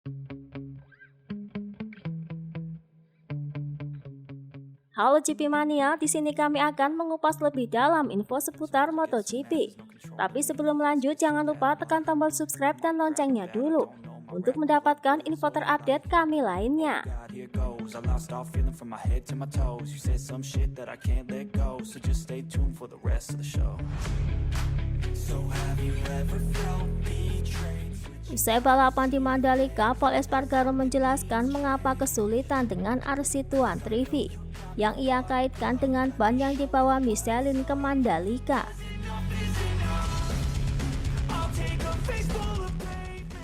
Halo GP Mania, di sini kami akan mengupas lebih dalam info seputar MotoGP. Tapi sebelum lanjut, jangan lupa tekan tombol subscribe dan loncengnya dulu untuk mendapatkan info terupdate kami lainnya. Here goes. I lost all feeling from my head to my toes. You said some shit that I can't let go, so just stay tuned for the rest of the show. So have you ever felt betrayed? Usai balapan di Mandalika, Pol Espargaro menjelaskan mengapa kesulitan dengan RC Tuan Trivi yang ia kaitkan dengan ban yang dibawa Michelin ke Mandalika.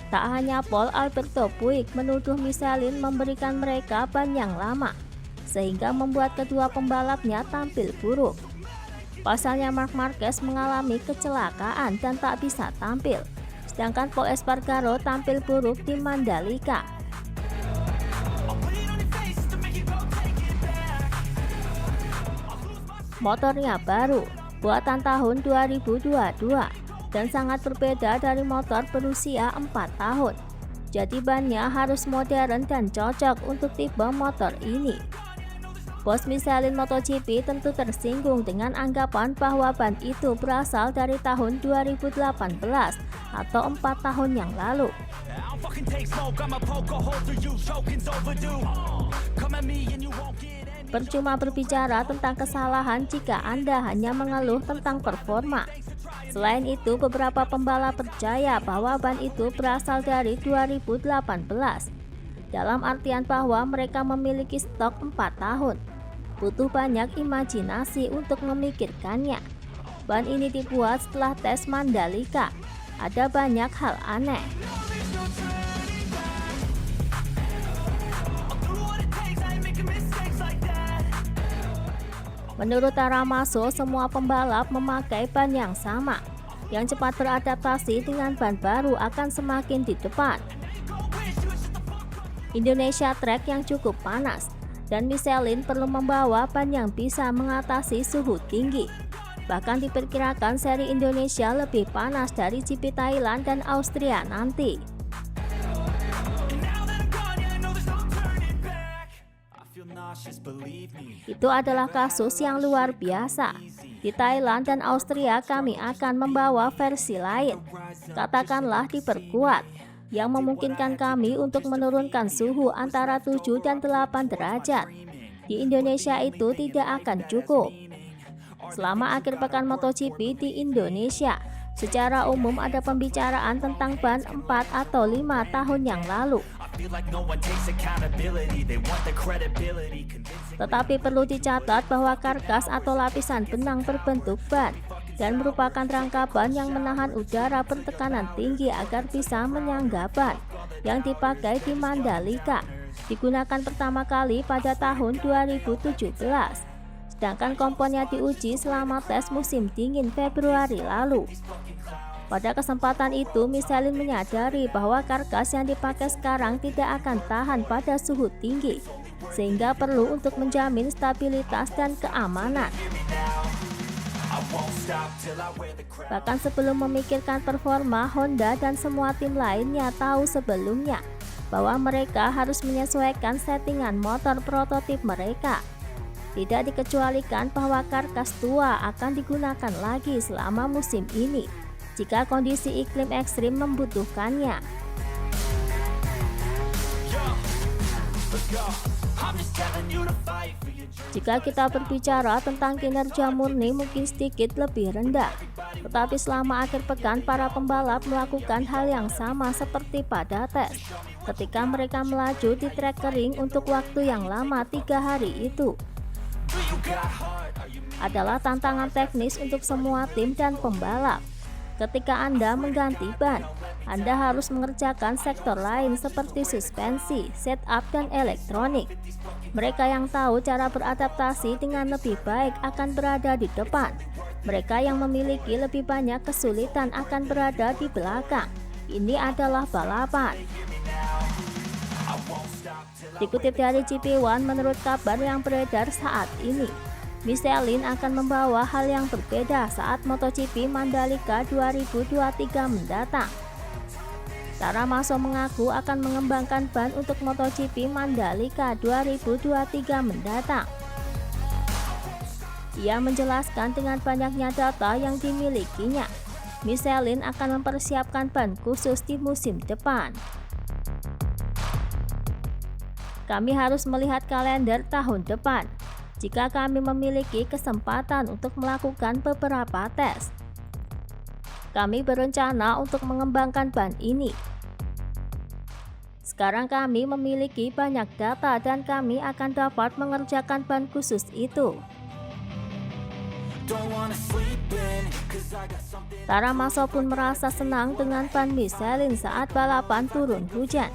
Tak hanya Pol, Alberto Puig menuduh Michelin memberikan mereka ban yang lama, sehingga membuat kedua pembalapnya tampil buruk. Pasalnya Marc Marquez mengalami kecelakaan dan tak bisa tampil, sedangkan Pol Espargaro tampil buruk di Mandalika. Motornya baru, buatan tahun 2022, dan sangat berbeda dari motor berusia 4 tahun. Jadi bannya harus modern dan cocok untuk tipe motor ini. Bos Michelin MotoGP tentu tersinggung dengan anggapan bahwa ban itu berasal dari tahun 2018 atau 4 tahun yang lalu. Percuma berbicara tentang kesalahan jika Anda hanya mengeluh tentang performa. Selain itu, beberapa pembalap percaya bahwa ban itu berasal dari 2018, dalam artian bahwa mereka memiliki stok 4 tahun. Butuh banyak imajinasi untuk memikirkannya. Ban ini dibuat setelah tes Mandalika. Ada banyak hal aneh. Menurut Taramaso, semua pembalap memakai ban yang sama. Yang cepat beradaptasi dengan ban baru akan semakin di depan. Indonesia Track yang cukup panas, dan Michelin perlu membawa ban yang bisa mengatasi suhu tinggi. Bahkan diperkirakan seri Indonesia lebih panas dari GP Thailand dan Austria nanti. Itu adalah kasus yang luar biasa. Di Thailand dan Austria kami akan membawa versi lain, katakanlah diperkuat, yang memungkinkan kami untuk menurunkan suhu antara 7 dan 8 derajat. Di Indonesia itu tidak akan cukup. Selama akhir pekan MotoGP di Indonesia, secara umum ada pembicaraan tentang ban 4 atau 5 tahun yang lalu. Tetapi perlu dicatat bahwa karkas atau lapisan benang berbentuk ban dan merupakan rangka ban yang menahan udara bertekanan tinggi agar bisa menyangga ban yang dipakai di Mandalika. Digunakan pertama kali pada tahun 2017, sedangkan komponnya diuji selama tes musim dingin Februari lalu. Pada kesempatan itu, Michelin menyadari bahwa karkas yang dipakai sekarang tidak akan tahan pada suhu tinggi, sehingga perlu untuk menjamin stabilitas dan keamanan. Bahkan sebelum memikirkan performa, Honda dan semua tim lainnya tahu sebelumnya bahwa mereka harus menyesuaikan settingan motor prototip mereka. Tidak dikecualikan bahwa karkas tua akan digunakan lagi selama musim ini jika kondisi iklim ekstrim membutuhkannya. Jika kita berbicara tentang kinerja murni mungkin sedikit lebih rendah, tetapi selama akhir pekan para pembalap melakukan hal yang sama seperti pada tes ketika mereka melaju di trek kering untuk waktu yang lama 3 hari itu. Adalah tantangan teknis untuk semua tim dan pembalap. Ketika Anda mengganti ban, Anda harus mengerjakan sektor lain seperti suspensi, setup, dan elektronik. Mereka yang tahu cara beradaptasi dengan lebih baik akan berada di depan. Mereka yang memiliki lebih banyak kesulitan akan berada di belakang. Ini adalah balapan. Dikutip dari GP1, menurut kabar yang beredar saat ini, Michelin akan membawa hal yang berbeda saat MotoGP Mandalika 2023 mendatang. Tara Maso mengaku akan mengembangkan ban untuk MotoGP Mandalika 2023 mendatang. Ia menjelaskan dengan banyaknya data yang dimilikinya, Michelin akan mempersiapkan ban khusus di musim depan. Kami harus melihat kalender tahun depan. Jika kami memiliki kesempatan untuk melakukan beberapa tes, kami berencana untuk mengembangkan ban ini. Sekarang kami memiliki banyak data dan kami akan dapat mengerjakan ban khusus itu. Tara Maso pun merasa senang dengan ban Michelin saat balapan turun hujan.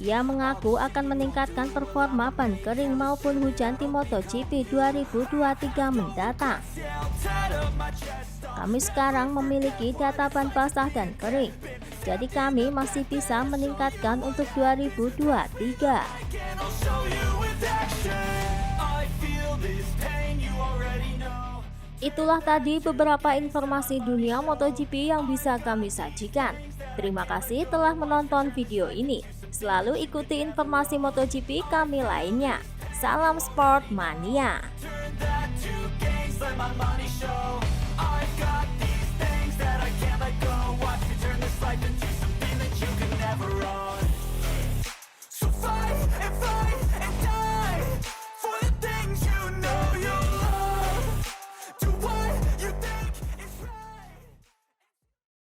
Ia mengaku akan meningkatkan performa ban kering maupun hujan di MotoGP 2023 mendatang. Kami sekarang memiliki data ban basah dan kering, jadi kami masih bisa meningkatkan untuk 2023. Itulah tadi beberapa informasi dunia MotoGP yang bisa kami sajikan. Terima kasih telah menonton video ini. Selalu ikuti informasi MotoGP kami lainnya. Salam Sport Mania.